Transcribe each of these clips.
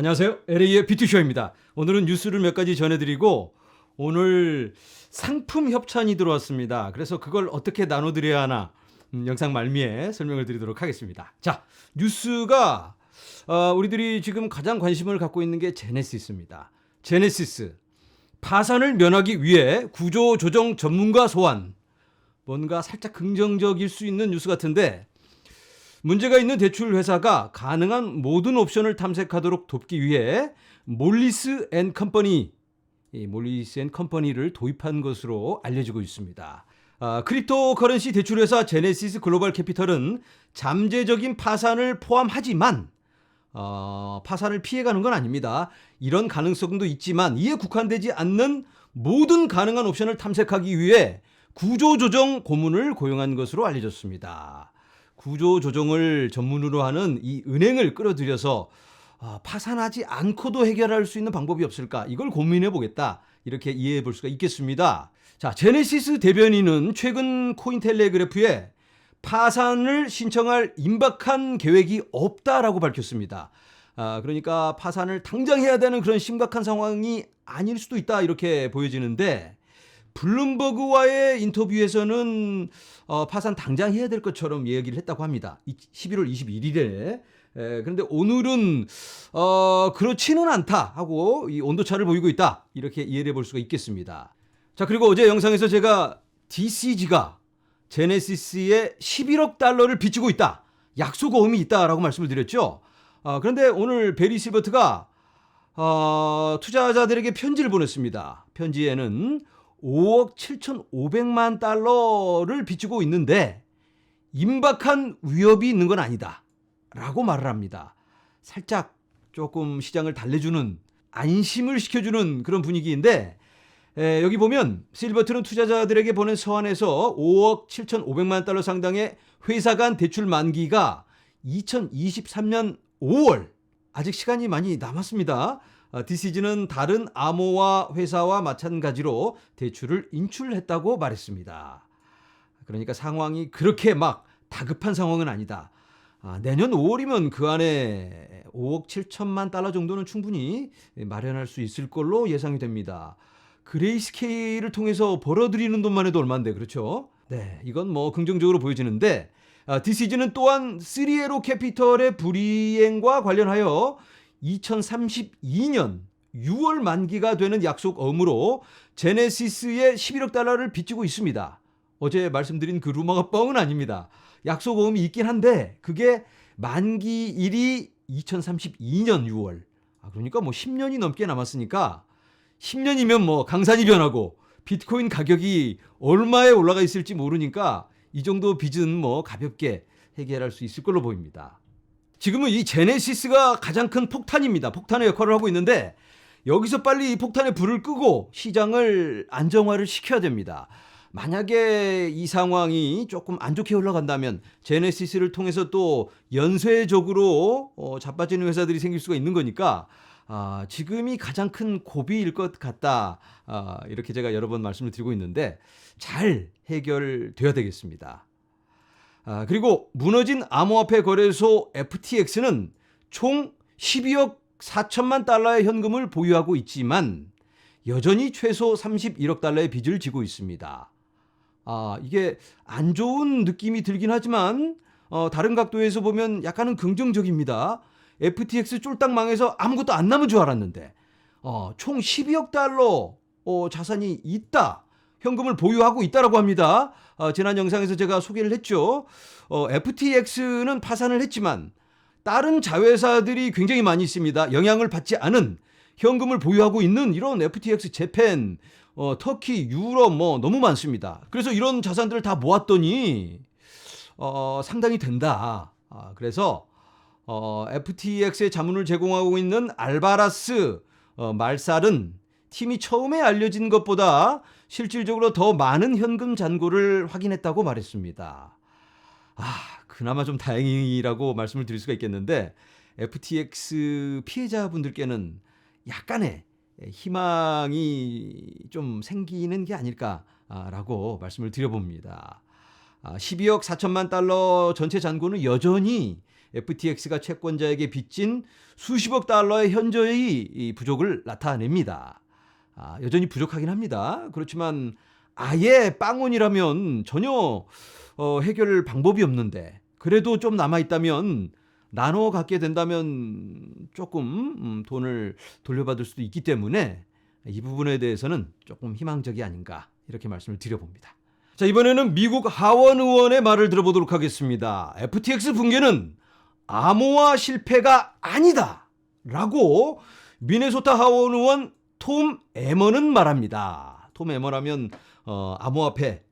안녕하세요. LA의 비투쇼입니다. 오늘은 뉴스를 몇 가지 전해드리고 오늘 상품 협찬이 들어왔습니다. 그래서 그걸 어떻게 나눠드려야 하나 영상 말미에 설명을 드리도록 하겠습니다. 자, 뉴스가 우리들이 지금 가장 관심을 갖고 있는 게 제네시스입니다. 제네시스. 파산을 면하기 위해 구조조정 전문가 소환. 뭔가 살짝 긍정적일 수 있는 뉴스 같은데 문제가 있는 대출 회사가 가능한 모든 옵션을 탐색하도록 돕기 위해 몰리스 앤 컴퍼니, 이 몰리스 앤 컴퍼니를 도입한 것으로 알려지고 있습니다. 크립토 커런시 대출 회사 제네시스 글로벌 캐피털은 잠재적인 파산을 포함하지만 파산을 피해가는 건 아닙니다. 이런 가능성도 있지만 이에 국한되지 않는 모든 가능한 옵션을 탐색하기 위해 구조조정 고문을 고용한 것으로 알려졌습니다. 구조조정을 전문으로 하는 이 은행을 끌어들여서 파산하지 않고도 해결할 수 있는 방법이 없을까? 이걸 고민해 보겠다. 이렇게 이해해 볼 수가 있겠습니다. 자, 제네시스 대변인은 최근 코인텔레그래프에 파산을 신청할 임박한 계획이 없다라고 밝혔습니다. 그러니까 파산을 당장 해야 되는 그런 심각한 상황이 아닐 수도 있다. 이렇게 보여지는데 블룸버그와의 인터뷰에서는 파산 당장 해야 될 것처럼 얘기를 했다고 합니다. 11월 21일에. 그런데 오늘은 그렇지는 않다 하고 이 온도차를 보이고 있다. 이렇게 이해를 해볼 수가 있겠습니다. 자, 그리고 어제 영상에서 제가 DCG가 제네시스에 11억 달러를 빚지고 있다. 약속어음이 있다라고 말씀을 드렸죠. 그런데 오늘 베리 실버트가 투자자들에게 편지를 보냈습니다. 편지에는 5억 7,500만 달러를 빚지고 있는데 임박한 위협이 있는 건 아니다 라고 말을 합니다. 살짝 조금 시장을 달래주는, 안심을 시켜주는 그런 분위기인데 여기 보면 실버트는 투자자들에게 보낸 서한에서 5억 7,500만 달러 상당의 회사 간 대출 만기가 2023년 5월, 아직 시간이 많이 남았습니다. DCG는 다른 암호화 회사와 마찬가지로 대출을 인출했다고 말했습니다. 그러니까 상황이 그렇게 막 다급한 상황은 아니다. 내년 5월이면 그 안에 5억 7천만 달러 정도는 충분히 마련할 수 있을 걸로 예상이 됩니다. 그레이스케일을 통해서 벌어들이는 돈만 해도 얼마인데, 그렇죠? 네, 이건 뭐 긍정적으로 보여지는데 DCG는 또한 3에로 캐피털의 불이행과 관련하여 2032년 6월 만기가 되는 약속어음으로 제네시스에 11억 달러를 빚지고 있습니다. 어제 말씀드린 그 루머가 뻥은 아닙니다. 약속어음이 있긴 한데 그게 만기일이 2032년 6월. 그러니까 뭐 10년이 넘게 남았으니까 10년이면 뭐 강산이 변하고 비트코인 가격이 얼마에 올라가 있을지 모르니까 이 정도 빚은 뭐 가볍게 해결할 수 있을 걸로 보입니다. 지금은 이 제네시스가 가장 큰 폭탄입니다. 폭탄의 역할을 하고 있는데 여기서 빨리 이 폭탄에 불을 끄고 시장을 안정화를 시켜야 됩니다. 만약에 이 상황이 조금 안 좋게 흘러간다면 제네시스를 통해서 또 연쇄적으로 자빠지는 회사들이 생길 수가 있는 거니까 지금이 가장 큰 고비일 것 같다. 이렇게 제가 여러 번 말씀을 드리고 있는데 잘 해결되어야 되겠습니다. 그리고 무너진 암호화폐 거래소 FTX는 총 12억 4천만 달러의 현금을 보유하고 있지만 여전히 최소 31억 달러의 빚을 지고 있습니다. 이게 안 좋은 느낌이 들긴 하지만 다른 각도에서 보면 약간은 긍정적입니다. FTX 쫄딱 망해서 아무것도 안 남은 줄 알았는데 총 12억 달러 자산이 있다. 현금을 보유하고 있다라고 합니다. 지난 영상에서 제가 소개를 했죠. FTX는 파산을 했지만 다른 자회사들이 굉장히 많이 있습니다. 영향을 받지 않은 현금을 보유하고 있는 이런 FTX 재팬, 터키, 유럽 뭐 너무 많습니다. 그래서 이런 자산들을 다 모았더니 상당히 된다. 그래서 FTX에 자문을 제공하고 있는 알바라스 말살은 팀이 처음에 알려진 것보다 실질적으로 더 많은 현금 잔고를 확인했다고 말했습니다. 그나마 좀 다행이라고 말씀을 드릴 수가 있겠는데 FTX 피해자분들께는 약간의 희망이 좀 생기는 게 아닐까라고 말씀을 드려봅니다. 12억 4천만 달러 전체 잔고는 여전히 FTX가 채권자에게 빚진 수십억 달러의 현저히 이 부족을 나타냅니다. 여전히 부족하긴 합니다. 그렇지만 아예 빵원이라면 전혀 해결 방법이 없는데 그래도 좀 남아있다면 나눠 갖게 된다면 조금 돈을 돌려받을 수도 있기 때문에 이 부분에 대해서는 조금 희망적이 아닌가 이렇게 말씀을 드려봅니다. 자, 이번에는 미국 하원 의원의 말을 들어보도록 하겠습니다. FTX 붕괴는 암호화 실패가 아니다 라고 미네소타 하원 의원 톰 에머는 말합니다. 톰 에머라면 암호화폐,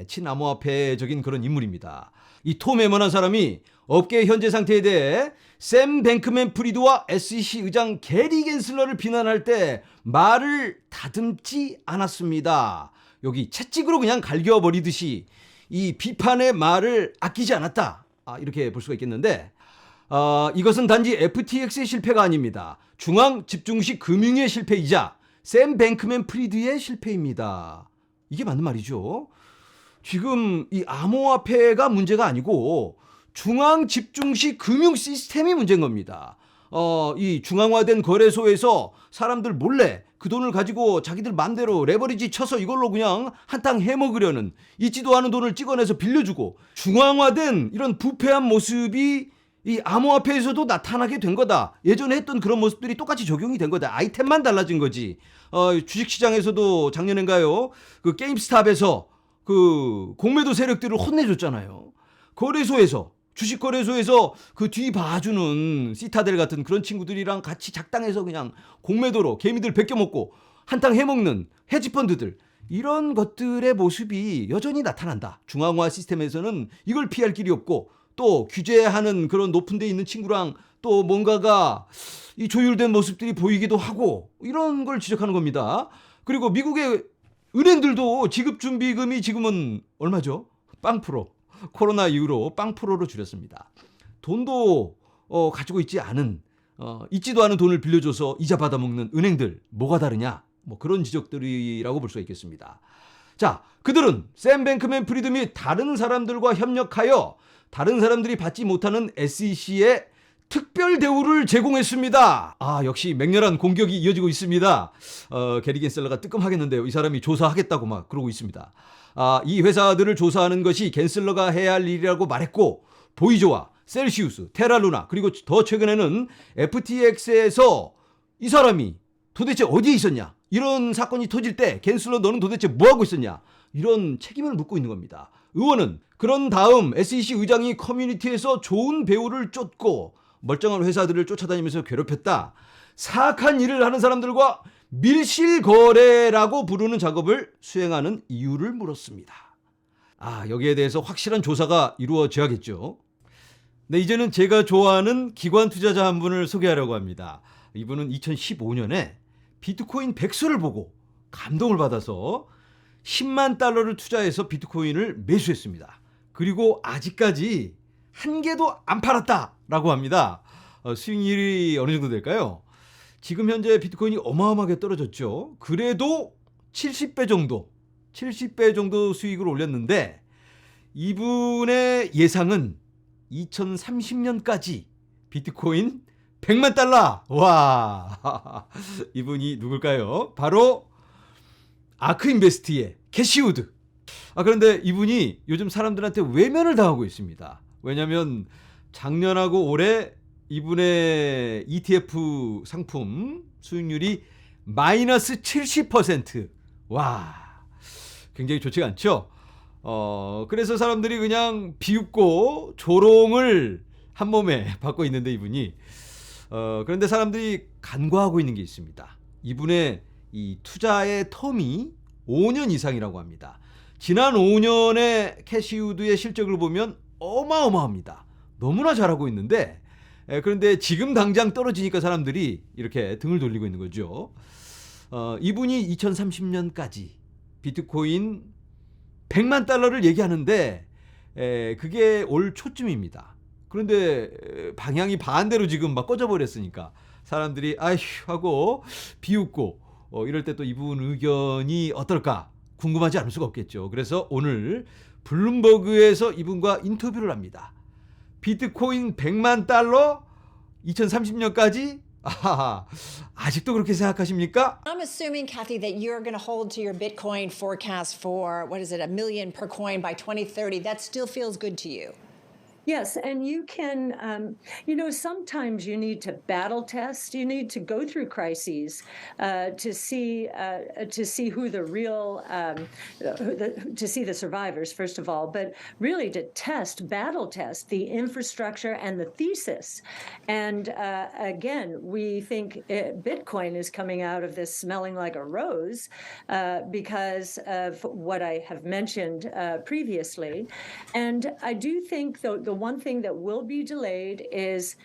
친암호화폐적인 그런 인물입니다. 이 톰 에머라는 사람이 업계의 현재 상태에 대해 샘 뱅크맨 프리드와 SEC 의장 게리 겐슬러를 비난할 때 말을 다듬지 않았습니다. 여기 채찍으로 그냥 갈겨버리듯이 이 비판의 말을 아끼지 않았다. 이렇게 볼 수가 있겠는데 이것은 단지 FTX의 실패가 아닙니다. 중앙 집중식 금융의 실패이자 샘 뱅크맨 프리드의 실패입니다. 이게 맞는 말이죠. 지금 이 암호화폐가 문제가 아니고 중앙 집중식 금융 시스템이 문제인 겁니다. 이 중앙화된 거래소에서 사람들 몰래 그 돈을 가지고 자기들 맘대로 레버리지 쳐서 이걸로 그냥 한탕 해먹으려는 있지도 않은 돈을 찍어내서 빌려주고 중앙화된 이런 부패한 모습이 이 암호화폐에서도 나타나게 된 거다. 예전에 했던 그런 모습들이 똑같이 적용이 된 거다. 아이템만 달라진 거지. 주식시장에서도 작년인가요? 그 게임스탑에서 그 공매도 세력들을 혼내줬잖아요. 거래소에서 주식거래소에서 그 뒤 봐주는 시타델 같은 그런 친구들이랑 같이 작당해서 그냥 공매도로 개미들 베껴먹고 한탕 해먹는 헤지펀드들 이런 것들의 모습이 여전히 나타난다. 중앙화 시스템에서는 이걸 피할 길이 없고 또 규제하는 그런 높은 데 있는 친구랑 또 뭔가가 이 조율된 모습들이 보이기도 하고 이런 걸 지적하는 겁니다. 그리고 미국의 은행들도 지급준비금이 지금은 얼마죠? 0%. 코로나 이후로 0%로 줄였습니다. 돈도 가지고 있지 않은 있지도 않은 돈을 빌려줘서 이자 받아먹는 은행들 뭐가 다르냐? 뭐 그런 지적들이라고 볼 수가 있겠습니다. 자, 그들은 샘 뱅크맨 프리드 및 다른 사람들과 협력하여 다른 사람들이 받지 못하는 SEC에 특별 대우를 제공했습니다. 역시 맹렬한 공격이 이어지고 있습니다. 게리 겐슬러가 뜨끔하겠는데요. 이 사람이 조사하겠다고 막 그러고 있습니다. 이 회사들을 조사하는 것이 겐슬러가 해야 할 일이라고 말했고 보이조와 셀시우스, 테라루나 그리고 더 최근에는 FTX에서 이 사람이 도대체 어디에 있었냐? 이런 사건이 터질 때 겐슬러 너는 도대체 뭐하고 있었냐? 이런 책임을 묻고 있는 겁니다. 의원은 그런 다음 SEC 의장이 커뮤니티에서 좋은 배우를 쫓고 멀쩡한 회사들을 쫓아다니면서 괴롭혔다. 사악한 일을 하는 사람들과 밀실거래라고 부르는 작업을 수행하는 이유를 물었습니다. 여기에 대해서 확실한 조사가 이루어져야겠죠. 네, 이제는 제가 좋아하는 기관 투자자 한 분을 소개하려고 합니다. 이분은 2015년에 비트코인 백수를 보고 감동을 받아서 10만 달러를 투자해서 비트코인을 매수했습니다. 그리고 아직까지 한 개도 안 팔았다라고 합니다. 수익률이 어느 정도 될까요? 지금 현재 비트코인이 어마어마하게 떨어졌죠. 그래도 70배 정도 수익을 올렸는데 이분의 예상은 2030년까지 비트코인 100만 달러. 와, 이분이 누굴까요? 바로 아크인베스트의 캐시 우드. 그런데 이분이 요즘 사람들한테 외면을 당하고 있습니다. 왜냐하면 작년하고 올해 이분의 ETF 상품 수익률이 마이너스 70%. 와, 굉장히 좋지가 않죠. 그래서 사람들이 그냥 비웃고 조롱을 한 몸에 받고 있는데 이분이 그런데 사람들이 간과하고 있는 게 있습니다. 이분의 이 투자의 텀이 5년 이상이라고 합니다. 지난 5년의 캐시우드의 실적을 보면 어마어마합니다. 너무나 잘하고 있는데 그런데 지금 당장 떨어지니까 사람들이 이렇게 등을 돌리고 있는 거죠. 이분이 2030년까지 비트코인 100만 달러를 얘기하는데 그게 올 초쯤입니다. 그런데 방향이 반대로 지금 막 꺼져버렸으니까 사람들이 아휴 하고 비웃고 이럴 때 또 이분 의견이 어떨까 궁금하지 않을 수가 없겠죠. 그래서 오늘 블룸버그에서 이분과 인터뷰를 합니다. 비트코인 100만 달러 2030년까지? 아하, 아직도 그렇게 생각하십니까? I'm assuming, Kathy, that you're going to hold to your Bitcoin forecast for, what is it, $1 million per coin by 2030. That still feels good to you. Yes, and you can, sometimes you need to battle test. You need to go through crises to see who the real, to see the survivors first of all, but really to battle test the infrastructure and the thesis. And again, we think Bitcoin is coming out of this smelling like a rose because of what I have mentioned previously. And I do think, though, the one thing that will be delayed is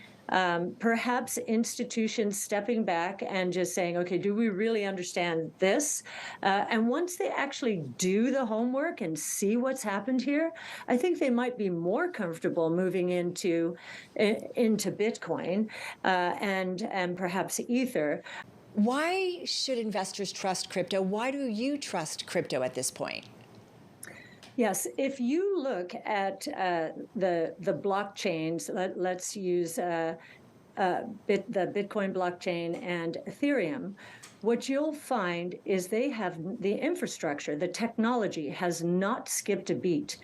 perhaps institutions stepping back and just saying, okay, do we really understand this? And once they actually do the homework and see what's happened here, I think they might be more comfortable moving into Bitcoin and perhaps Ether. Why should investors trust crypto? Why do you trust crypto at this point? Yes, if you look at the blockchains, let's use the Bitcoin blockchain and Ethereum, what you'll find is they have the infrastructure, the technology has not skipped a beat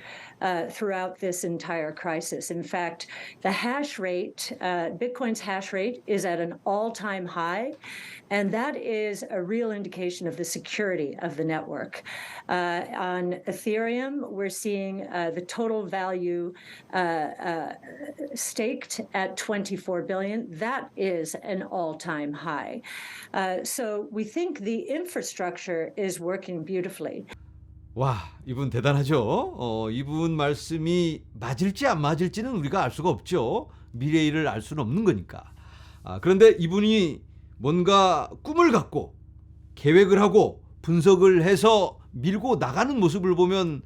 throughout this entire crisis. In fact, the hash rate, Bitcoin's hash rate is at an all-time high, and that is a real indication of the security of the network. On Ethereum, we're seeing the total value staked at 24 billion. That is an all-time high. So we think the infrastructure is working beautifully. 와, 이분 대단하죠. 이분 말씀이 맞을지 안 맞을지는 우리가 알 수가 없죠. 미래일을 알 수는 없는 거니까. 그런데 이분이 뭔가 꿈을 갖고 계획을 하고 분석을 해서 밀고 나가는 모습을 보면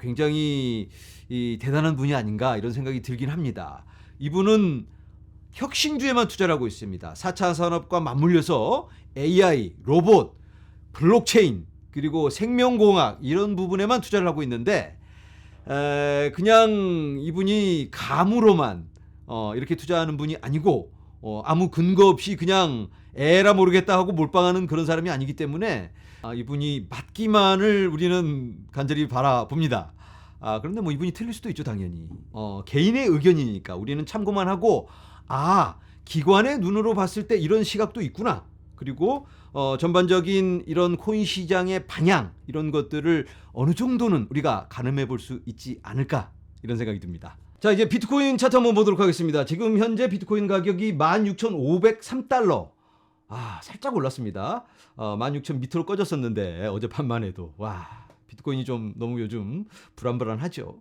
굉장히 대단한 분이 아닌가 이런 생각이 들긴 합니다. 이분은 혁신주에만 투자를 하고 있습니다. 4차 산업과 맞물려서 AI, 로봇, 블록체인, 그리고 생명공학 이런 부분에만 투자를 하고 있는데 그냥 이분이 감으로만 이렇게 투자하는 분이 아니고 아무 근거 없이 그냥 에라 모르겠다 하고 몰빵하는 그런 사람이 아니기 때문에 이분이 맞기만을 우리는 간절히 바라봅니다. 그런데 뭐 이분이 틀릴 수도 있죠, 당연히. 개인의 의견이니까 우리는 참고만 하고 기관의 눈으로 봤을 때 이런 시각도 있구나. 그리고 전반적인 이런 코인 시장의 방향 이런 것들을 어느 정도는 우리가 가늠해 볼 수 있지 않을까 이런 생각이 듭니다. 자, 이제 비트코인 차트 한번 보도록 하겠습니다. 지금 현재 비트코인 가격이 16,503달러. 살짝 올랐습니다. 16,000 밑으로 꺼졌었는데 어젯밤만 해도 비트코인이 좀 너무 요즘 불안불안하죠.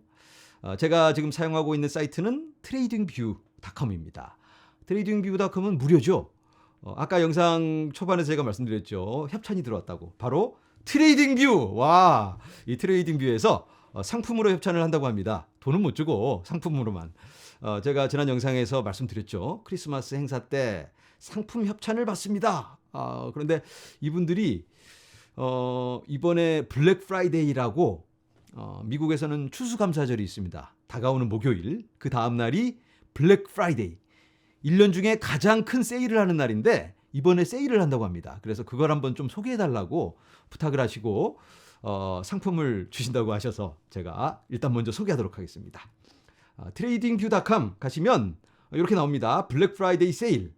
제가 지금 사용하고 있는 사이트는 tradingview.com입니다. tradingview.com은 무료죠. 아까 영상 초반에 제가 말씀드렸죠. 협찬이 들어왔다고. 바로 트레이딩뷰. 이 트레이딩뷰에서 상품으로 협찬을 한다고 합니다. 돈은 못 주고 상품으로만. 제가 지난 영상에서 말씀드렸죠. 크리스마스 행사 때 상품 협찬을 받습니다. 그런데 이분들이 이번에 블랙 프라이데이라고 미국에서는 추수감사절이 있습니다. 다가오는 목요일. 그 다음 날이 블랙 프라이데이. 1년 중에 가장 큰 세일을 하는 날인데 이번에 세일을 한다고 합니다. 그래서 그걸 한번 좀 소개해달라고 부탁을 하시고 상품을 주신다고 하셔서 제가 일단 먼저 소개하도록 하겠습니다. tradingview.com 가시면 이렇게 나옵니다. 블랙 프라이데이 세일.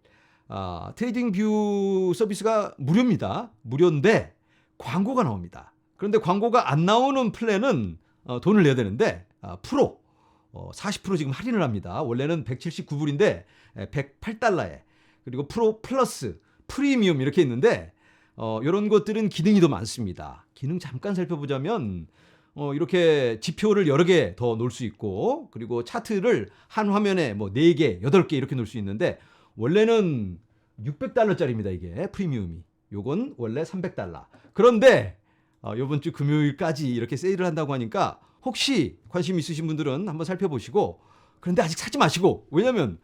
트레이딩뷰 서비스가 무료입니다. 무료인데 광고가 나옵니다. 그런데 광고가 안 나오는 플랜은 돈을 내야 되는데 프로 40% 지금 할인을 합니다. 원래는 179불인데 108달러에 그리고 프로 플러스 프리미엄 이렇게 있는데 이런 것들은 기능이 더 많습니다. 기능 잠깐 살펴보자면 이렇게 지표를 여러 개 더 놓을 수 있고 그리고 차트를 한 화면에 뭐 4개, 8개 이렇게 놓을 수 있는데 원래는 600달러짜리입니다. 이게 프리미엄이. 요건 원래 300달러. 그런데 이번 주 금요일까지 이렇게 세일을 한다고 하니까 혹시 관심 있으신 분들은 한번 살펴보시고 그런데 아직 사지 마시고 왜냐면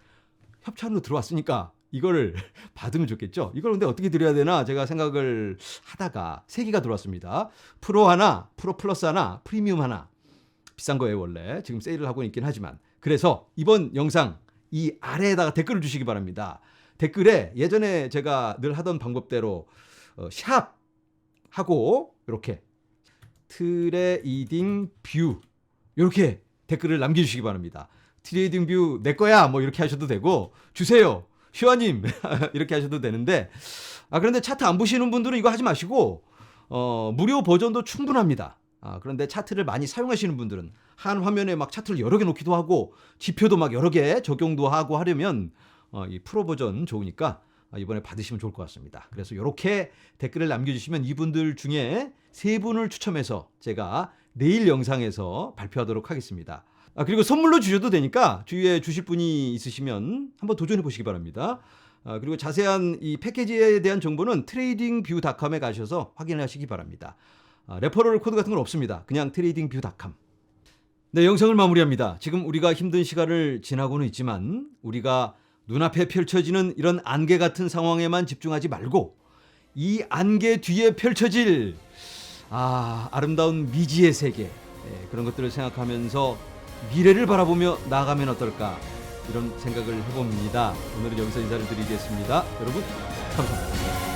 협찬으로 들어왔으니까 이거를 받으면 좋겠죠. 이걸 근데 어떻게 드려야 되나 제가 생각을 하다가 3개가 들어왔습니다. 프로 하나, 프로 플러스 하나, 프리미엄 하나. 비싼 거예요 원래. 지금 세일을 하고 있긴 하지만. 그래서 이번 영상 이 아래에다가 댓글을 주시기 바랍니다. 댓글에 예전에 제가 늘 하던 방법대로 샵 하고 이렇게 트레이딩 뷰 이렇게 댓글을 남겨주시기 바랍니다. 트레이딩 뷰 내 거야 뭐 이렇게 하셔도 되고 주세요 슈아님 이렇게 하셔도 되는데 그런데 차트 안 보시는 분들은 이거 하지 마시고 무료 버전도 충분합니다. 그런데 차트를 많이 사용하시는 분들은 한 화면에 막 차트를 여러 개 놓기도 하고 지표도 막 여러 개 적용도 하고 하려면 이 프로 버전 좋으니까 이번에 받으시면 좋을 것 같습니다. 그래서 이렇게 댓글을 남겨주시면 이분들 중에 3분을 추첨해서 제가 내일 영상에서 발표하도록 하겠습니다. 그리고 선물로 주셔도 되니까 주위에 주실 분이 있으시면 한번 도전해 보시기 바랍니다. 그리고 자세한 이 패키지에 대한 정보는 tradingview.com에 가셔서 확인하시기 바랍니다. 레퍼럴 코드 같은 건 없습니다. 그냥 tradingview.com. 네, 영상을 마무리합니다. 지금 우리가 힘든 시간을 지나고는 있지만 우리가 눈앞에 펼쳐지는 이런 안개 같은 상황에만 집중하지 말고 이 안개 뒤에 펼쳐질 아름다운 미지의 세계 그런 것들을 생각하면서 미래를 바라보며 나아가면 어떨까 이런 생각을 해봅니다. 오늘은 여기서 인사를 드리겠습니다. 여러분 감사합니다.